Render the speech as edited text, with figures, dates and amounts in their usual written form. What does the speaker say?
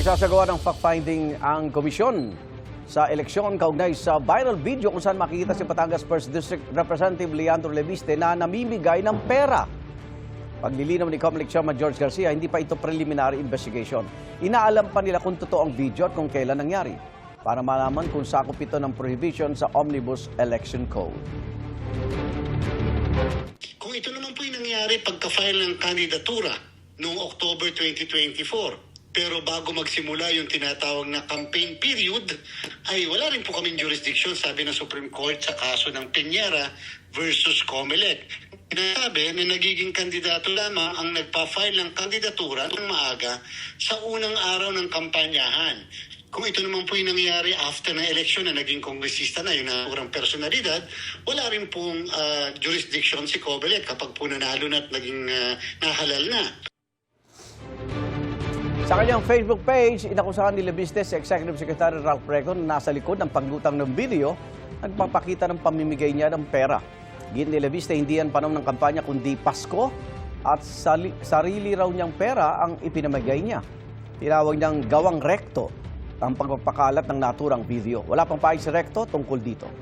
Nagsasagawa ng fact-finding ang komisyon sa eleksyon kaugnay sa viral video kung saan makikita si Batangas 1st District Representative Leandro Leviste na namimigay ng pera. Paglilinaw ni Comelec Chairman George Garcia, hindi pa ito preliminary investigation. Inaalam pa nila kung totoo ang video at kung kailan nangyari para malaman kung sakop ito ng prohibition sa Omnibus Election Code. Kung ito naman po yung nangyari pagka-file ng kandidatura noong October 2024, pero bago magsimula yung tinatawag na campaign period, ay wala rin po kaming jurisdiction, sabi ng Supreme Court sa kaso ng Peñera versus Comelec. Sinasabi na nagiging kandidato lamang ang nagpa-file ng kandidatura ng maaga sa unang araw ng kampanyahan. Kung ito naman po yung nangyari after ng eleksyon na naging kongresista na, yung naturang personalidad, wala rin pong jurisdiction si Comelec kapag po nanalo na at naging nahalal na. Sa kanyang Facebook page, inakusahan ni Leviste si Executive Secretary Ralph Recon na nasa likod ng paglutang ng video nagpapakita ng pamimigay niya ng pera. Git ni Leviste, hindi yan panahon ng kampanya kundi Pasko at sarili raw niyang pera ang ipinamigay niya. Tinawag niyang gawang rekto ang pagpapakalat ng naturang video. Wala pang paig si Recto tungkol dito.